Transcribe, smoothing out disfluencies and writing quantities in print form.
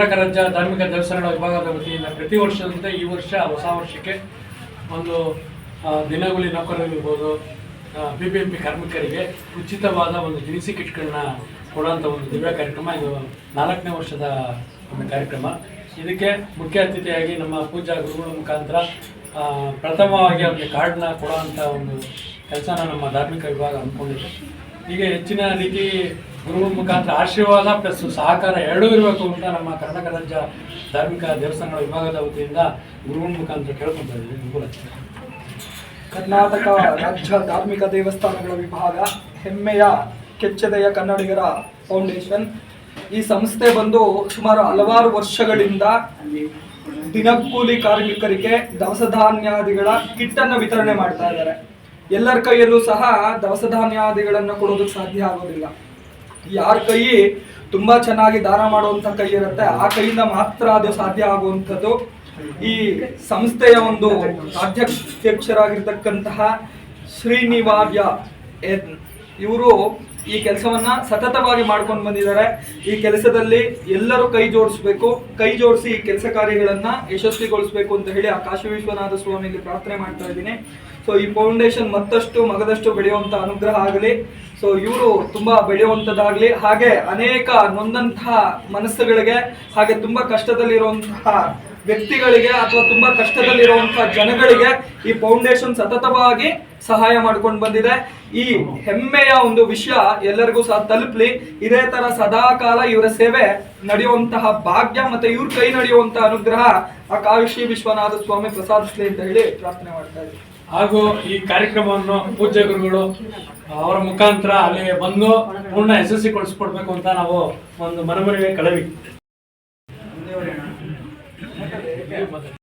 ಕರ್ನಾಟಕ ರಾಜ್ಯ ಧಾರ್ಮಿಕ ದೇವಸ್ಥಾನಗಳ ವಿಭಾಗದ ವತಿಯಿಂದ ಪ್ರತಿ ವರ್ಷದಂತೆ ಈ ವರ್ಷ ಹೊಸ ವರ್ಷಕ್ಕೆ ಒಂದು ದಿನಗೂಲಿ ನೌಕರರಿರ್ಬೋದು, BBMP ಕಾರ್ಮಿಕರಿಗೆ ಉಚಿತವಾದ ಒಂದು ದಿನಸಿ ಕಿಟ್ಗಳನ್ನ ಕೊಡುವಂಥ ಒಂದು ದಿವ್ಯ ಕಾರ್ಯಕ್ರಮ. ಇದು 4ನೇ ವರ್ಷದ ಒಂದು ಕಾರ್ಯಕ್ರಮ. ಇದಕ್ಕೆ ಮುಖ್ಯ ಅತಿಥಿಯಾಗಿ ನಮ್ಮ ಪೂಜಾ ಗುರುಗಳ ಮುಖಾಂತರ ಪ್ರಥಮವಾಗಿ ಅವರಿಗೆ ಕಾರ್ಡ್ನ ಕೊಡುವಂಥ ಒಂದು ಕೆಲಸನ ನಮ್ಮ ಧಾರ್ಮಿಕ ವಿಭಾಗ ಅಂದ್ಕೊಂಡಿದೆ. ಹೀಗೆ ಹೆಚ್ಚಿನ ರೀತಿ ಗುರುಗಳ ಮುಖಾಂತರ ಆಶೀರ್ವಾದ ಪ್ಲಸ್ ಸಹಕಾರ ಎರಡೂ ಇರಬೇಕು ಅಂತ ನಮ್ಮ ಕರ್ನಾಟಕ ರಾಜ್ಯ ಧಾರ್ಮಿಕ ದೇವಸ್ಥಾನಗಳ ವಿಭಾಗದ ವತಿಯಿಂದ ಗುರುಗಳ ಮುಖಾಂತರ ಕೇಳ್ಕೊತಾ ಇದ್ದೀವಿ. ಕರ್ನಾಟಕ ರಾಜ್ಯ ಧಾರ್ಮಿಕ ದೇವಸ್ಥಾನಗಳ ವಿಭಾಗ ಹೆಮ್ಮೆಯ ಕೆಚ್ಚೆದೆಯ ಕನ್ನಡಿಗರ ಫೌಂಡೇಶನ್. ಈ ಸಂಸ್ಥೆ ಬಂದು ಸುಮಾರು ಹಲವಾರು ವರ್ಷಗಳಿಂದ ದಿನಕೂಲಿ ಕಾರ್ಮಿಕರಿಗೆ ದವಸ ಧಾನ್ಯಾದಿಗಳ ಕಿಟ್ಟನ್ನು ವಿತರಣೆ ಮಾಡ್ತಾ ಇದ್ದಾರೆ. ಎಲ್ಲರ ಕೈಯಲ್ಲೂ ಸಹ ದವಸ ಧಾನ್ಯಾದಿಗಳನ್ನು ಕೊಡೋದಕ್ಕೆ ಸಾಧ್ಯ ಆಗೋದಿಲ್ಲ. ಯಾರ ಕೈ ತುಂಬಾ ಚೆನ್ನಾಗಿ ದಾನ ಮಾಡುವಂತ ಕೈ ಇರುತ್ತೆ, ಆ ಕೈಯಿಂದ ಮಾತ್ರ ಅದು ಸಾಧ್ಯ ಆಗುವಂಥದ್ದು. ಈ ಸಂಸ್ಥೆಯ ಒಂದು ಅಧ್ಯಕ್ಷರಾಗಿರ್ತಕ್ಕಂತಹ ಶ್ರೀನಿವಾರ್ಯ ಇವರು ಈ ಕೆಲಸವನ್ನ ಸತತವಾಗಿ ಮಾಡ್ಕೊಂಡು ಬಂದಿದ್ದಾರೆ. ಈ ಕೆಲಸದಲ್ಲಿ ಎಲ್ಲರೂ ಕೈ ಜೋಡಿಸ್ಬೇಕು, ಕೈ ಜೋಡಿಸಿ ಈ ಕೆಲಸ ಕಾರ್ಯಗಳನ್ನ ಯಶಸ್ವಿಗೊಳಿಸಬೇಕು ಅಂತ ಹೇಳಿ ಆ ಕಾಶಿ ವಿಶ್ವನಾಥ ಸ್ವಾಮಿಗೆ ಪ್ರಾರ್ಥನೆ ಮಾಡ್ತಾ ಇದ್ದೀನಿ. ಸೊ ಈ ಫೌಂಡೇಶನ್ ಮತ್ತಷ್ಟು ಮಗದಷ್ಟು ಬೆಳೆಯುವಂತ ಅನುಗ್ರಹ ಆಗಲಿ. ಸೊ ಇವರು ತುಂಬಾ ಬೆಳೆಯುವಂಥದ್ದಾಗಲಿ. ಹಾಗೆ ಅನೇಕ ನೊಂದಂತಹ ಮನಸ್ಸುಗಳಿಗೆ, ಹಾಗೆ ತುಂಬಾ ಕಷ್ಟದಲ್ಲಿರುವಂತಹ ವ್ಯಕ್ತಿಗಳಿಗೆ ಅಥವಾ ತುಂಬಾ ಕಷ್ಟದಲ್ಲಿರುವಂತಹ ಜನಗಳಿಗೆ ಈ ಫೌಂಡೇಶನ್ ಸತತವಾಗಿ ಸಹಾಯ ಮಾಡ್ಕೊಂಡು ಬಂದಿದೆ. ಈ ಹೆಮ್ಮೆಯ ಒಂದು ವಿಷಯ ಎಲ್ಲರಿಗೂ ಸಹ ತಲುಪಲಿ. ಇದೇ ತರ ಸದಾಕಾಲ ಇವರ ಸೇವೆ ನಡೆಯುವಂತಹ ಭಾಗ್ಯ ಮತ್ತೆ ಇವ್ರ ಕೈ ನಡೆಯುವಂತಹ ಅನುಗ್ರಹ ಆ ಕಾಶಿ ವಿಶ್ವನಾಥ ಸ್ವಾಮಿ ಪ್ರಸಾದಿಸಲಿ ಅಂತ ಹೇಳಿ ಪ್ರಾರ್ಥನೆ ಮಾಡ್ತಾ ಇದ್ದೀವಿ. ಹಾಗೂ ಈ ಕಾರ್ಯಕ್ರಮವನ್ನು ಪೂಜ್ಯ ಗುರುಗಳು ಅವರ ಮುಖಾಂತರ ಅಲ್ಲಿ ಬಂದು ಪೂರ್ಣ ಯಶಸ್ವಿಗೊಳಿಸ್ಕೊಡ್ಬೇಕು ಅಂತ ನಾವು ಒಂದು ಮನವಿ ಕಳವಿ.